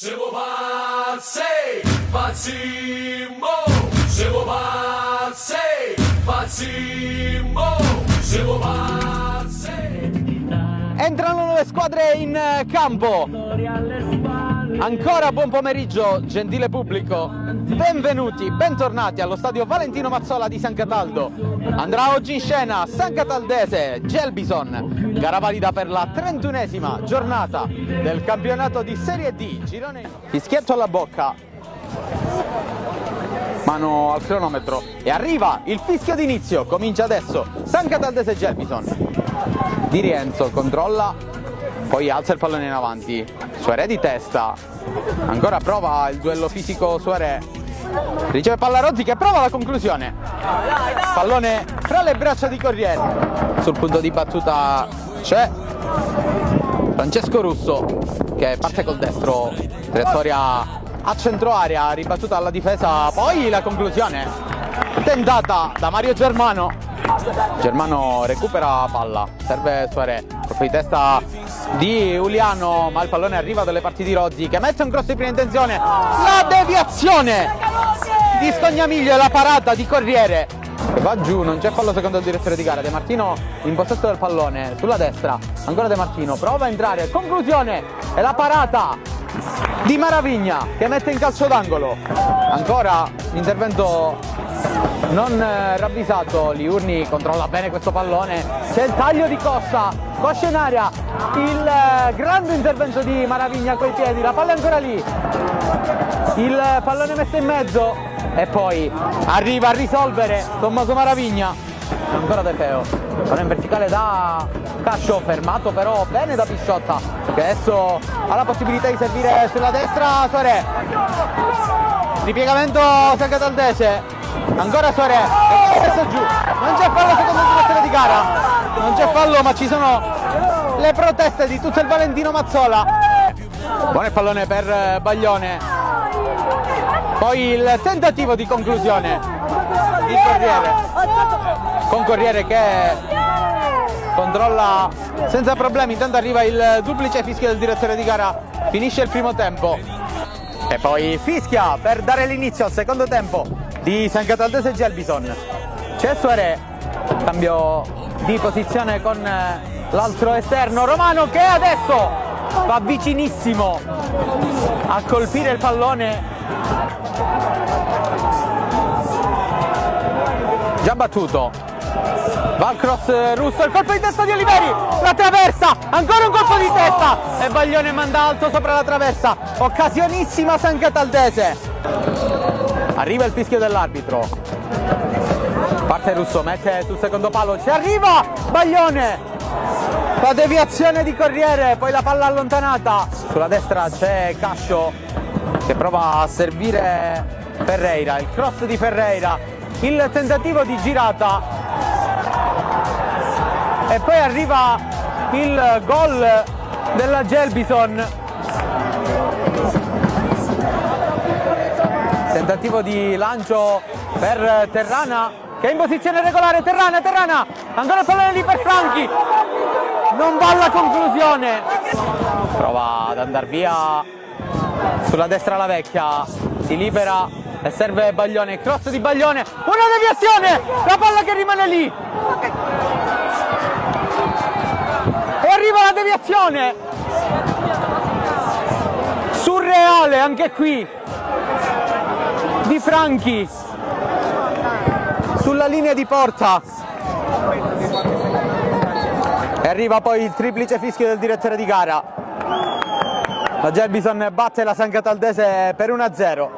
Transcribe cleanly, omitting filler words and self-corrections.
Siamo pazzimmo, siamo pazzimmo, siamo pazzi. Entrano le squadre in campo. Ancora buon pomeriggio, gentile pubblico. Benvenuti, bentornati allo stadio Valentino Mazzola di San Cataldo. Andrà oggi in scena San Cataldese Gelbison, gara valida per la 31esima giornata del campionato di Serie D. Girone. Fischietto alla bocca, mano al cronometro e arriva il fischio d'inizio. Comincia adesso San Cataldese Gelbison. Di Rienzo controlla, poi alza il pallone in avanti. Suaré di testa, ancora prova il duello fisico Suaré, riceve palla Rozzi che prova la conclusione. Pallone fra le braccia di Corriere. Sul punto di battuta c'è Francesco Russo che parte col destro, traiettoria a centro area, ribattuta alla difesa, poi la conclusione tentata da Mario Germano. Germano recupera palla, serve Suaré, colpo di testa di Uliano, ma il pallone arriva dalle parti di Rozzi che mette un cross di prima intenzione. La deviazione di Scognamiglio e la parata di Corriere che va giù. Non c'è fallo secondo il direttore di gara. De Martino in possesso del pallone sulla destra, ancora De Martino prova a entrare, conclusione e la parata di Maravigna che mette in calcio d'angolo. Ancora l'intervento non ravvisato, Liurni controlla bene questo pallone, c'è il taglio di Costa, Coscia in aria, il grande intervento di Maravigna coi piedi, la palla è ancora lì, il pallone messo in mezzo e poi arriva a risolvere Tommaso Maravigna. Ancora De Feo, palla in verticale da Cascio, fermato però bene da Pisciotta che adesso ha la possibilità di servire sulla destra. Suaré, ripiegamento San Cataldese, ancora Suaré, adesso giù, non c'è fallo secondo il direttore di gara, non c'è fallo ma ci sono le proteste di tutto il Valentino Mazzola. Buon pallone per Baglione, poi il tentativo di conclusione di Corriere, con Corriere che controlla senza problemi. Intanto arriva il duplice fischio del direttore di gara, finisce il primo tempo e poi fischia per dare l'inizio al secondo tempo di San Cataldese Gelbison. C'è Suaré, cambio di posizione con l'altro esterno Romano che adesso va vicinissimo a colpire il pallone, già battuto, va al cross Russo, il colpo di testa di Oliveri, la traversa, ancora un colpo di testa e Baglione manda alto sopra la traversa. Occasionissima San Cataldese. Arriva il fischio dell'arbitro, parte Russo, mette sul secondo palo, ci arriva Baglione, la deviazione di Corriere, poi la palla allontanata. Sulla destra c'è Cascio che prova a servire Ferreira, il cross di Ferreira, il tentativo di girata e poi arriva il gol della Gelbison. Tentativo di lancio per Terrana che è in posizione regolare. Terrana, ancora il pallone lì per Franchi, non va alla conclusione, prova ad andare via sulla destra la Vecchia, si libera e serve Baglione, cross di Baglione, una deviazione, la palla che rimane lì e arriva la deviazione surreale anche qui di Franchi sulla linea di porta e arriva poi il triplice fischio del direttore di gara. La Gelbison batte la San Cataldese per 1-0.